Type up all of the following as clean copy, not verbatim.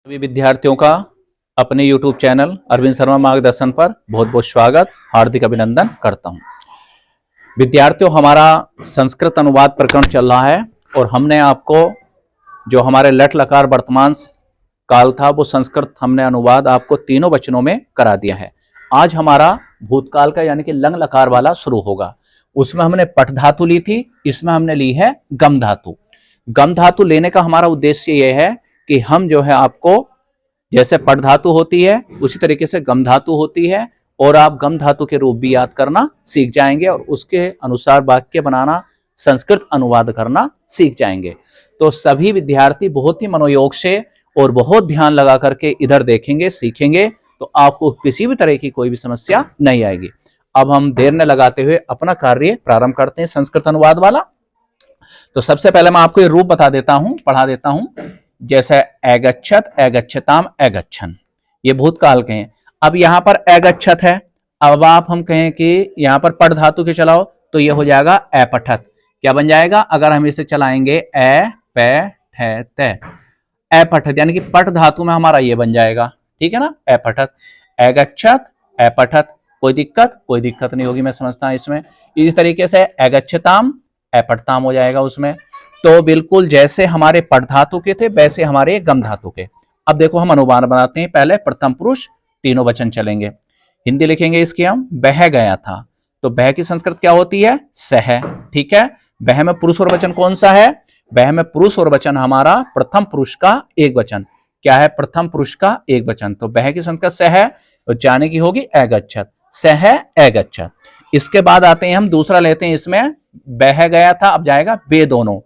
सभी विद्यार्थियों का अपने YouTube चैनल अरविंद शर्मा मार्गदर्शन पर बहुत बहुत स्वागत, हार्दिक अभिनंदन करता हूं। विद्यार्थियों, हमारा संस्कृत अनुवाद प्रकरण चल रहा है और हमने आपको जो हमारे लट लकार वर्तमान काल था वो संस्कृत हमने अनुवाद आपको तीनों वचनों में करा दिया है। आज हमारा भूतकाल का यानी कि लंग लकार वाला शुरू होगा। उसमें हमने पठ धातु ली थी, इसमें हमने ली है गम धातु। गम धातु लेने का हमारा उद्देश्य यह है कि हम जो है आपको जैसे पठ धातु होती है उसी तरीके से गम धातु होती है और आप गम धातु के रूप भी याद करना सीख जाएंगे और उसके अनुसार वाक्य बनाना, संस्कृत अनुवाद करना सीख जाएंगे। तो सभी विद्यार्थी बहुत ही मनोयोग से और बहुत ध्यान लगा करके इधर देखेंगे, सीखेंगे, तो आपको किसी भी तरह की कोई भी समस्या नहीं आएगी। अब हम देर न लगाते हुए अपना कार्य प्रारंभ करते हैं संस्कृत अनुवाद वाला। तो सबसे पहले मैं आपको ये रूप बता देता हूं, पढ़ा देता हूं। जैसे एगच्छत, एगच्छताम, एगच्छन, ये भूतकाल के हैं। अब यहां पर एगच्छत है, अब आप हम कहें कि यहां पर पठ धातु के चलाओ तो ये हो जाएगा अपठत। क्या बन जाएगा? अगर हम इसे चलाएंगे ए पे ठे ते, अपठत, यानी कि पठ धातु में हमारा ये बन जाएगा, ठीक है ना, अपठत। एगच्छत, अपठत, कोई दिक्कत नहीं होगी, मैं समझता हूं इसमें। इस तरीके से एगच्छताम, अपठताम हो जाएगा उसमें। तो बिल्कुल जैसे हमारे पठ धातु के थे वैसे हमारे गम धातु के। अब देखो हम अनुमान बनाते हैं। पहले प्रथम पुरुष तीनों वचन चलेंगे। हिंदी लिखेंगे इसकी हम, बह गया था, तो बह की संस्कृत क्या होती है? सह, ठीक है। बह में पुरुष और वचन कौन सा है? बह में पुरुष और वचन हमारा प्रथम पुरुष का एक वचन। क्या है? प्रथम पुरुष का एक वचन। तो बह की संस्कृत सह, तो जाने की होगी एगच्छत, सह एगच्छत। इसके बाद आते हैं हम दूसरा लेते हैं इसमें, बह गया था, अब जाएगा बे दोनों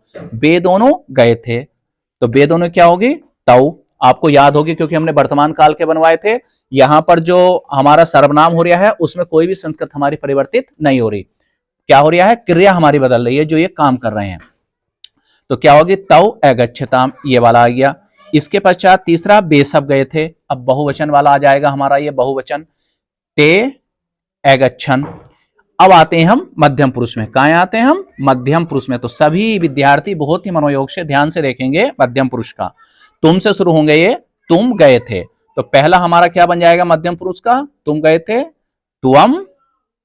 गए थे, तो बे दोनों क्या होगी? तऊ। आपको याद होगी क्योंकि हमने वर्तमान काल के बनवाए थे। यहां पर जो हमारा सर्वनाम हो रहा है उसमें कोई भी संस्कृत हमारी परिवर्तित नहीं हो रही। क्या हो रहा है? क्रिया हमारी बदल रही है, जो ये काम कर रहे हैं। तो क्या होगी? तऊ एगच्छताम, ये वाला आ गया। इसके पश्चात तीसरा, बे सब गए थे, अब बहुवचन वाला आ जाएगा हमारा ये बहुवचन, ते एगच्छन। अब आते हैं हम मध्यम पुरुष में। कहां आते हैं हम? मध्यम पुरुष में। तो सभी विद्यार्थी बहुत ही मनोयोग से ध्यान से देखेंगे मध्यम पुरुष का। तुम से शुरू होंगे ये, तुम गए थे, तो पहला हमारा क्या बन जाएगा मध्यम पुरुष का? तुम गए थे, तुम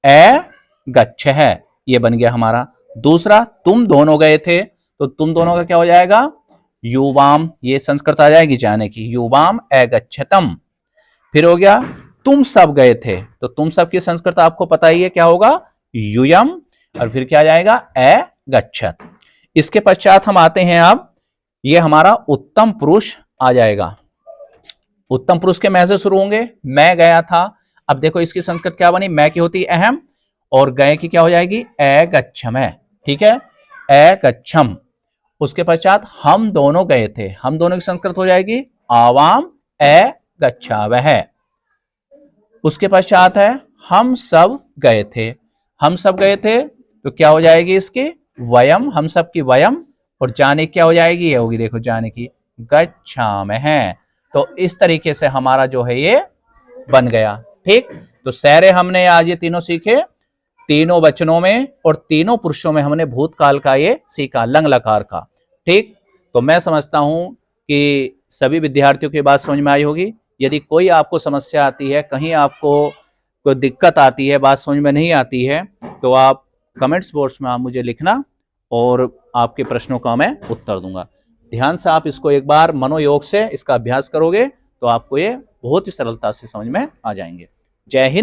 ए गच्छ है, ये बन गया हमारा। दूसरा, तुम दोनों गए थे, तो तुम दोनों का क्या हो जाएगा? युवाम, ये संस्कृत आ जाएगी जाने की, युवाम ए गच्छतम। फिर हो गया, तुम सब गए थे, तो तुम सब की संस्कृत आपको पता ही है क्या होगा? यूयम। और फिर क्या जाएगा? ए गच्छत। इसके पश्चात हम आते हैं, अब ये हमारा उत्तम पुरुष आ जाएगा। उत्तम पुरुष के मैं से शुरू होंगे, मैं गया था। अब देखो इसकी संस्कृत क्या बनी? मैं की होती अहम और गए की क्या हो जाएगी? ए गच्छम है, ठीक है, ए गच्छम। उसके पश्चात हम दोनों गए थे, हम दोनों की संस्कृत हो जाएगी आवाम ए गच्छावह। उसके पश्चात है हम सब गए थे, हम सब गए थे, तो क्या हो जाएगी इसकी? वयम, हम सब की वयम। और जाने क्या हो जाएगी? ये होगी, देखो जाने की गच्छामः। तो इस तरीके से हमारा जो है ये बन गया, ठीक। तो सारे हमने आज ये तीनों सीखे, तीनों वचनों में और तीनों पुरुषों में हमने भूतकाल का ये सीखा, लंग लकार का, ठीक। तो मैं समझता हूं कि सभी विद्यार्थियों की बात समझ में आई होगी। यदि कोई आपको समस्या आती है, कहीं आपको कोई दिक्कत आती है, बात समझ में नहीं आती है, तो आप कमेंट्स बॉक्स में आप मुझे लिखना और आपके प्रश्नों का मैं उत्तर दूंगा। ध्यान से आप इसको एक बार मनोयोग से इसका अभ्यास करोगे तो आपको ये बहुत ही सरलता से समझ में आ जाएंगे। जय हिंद।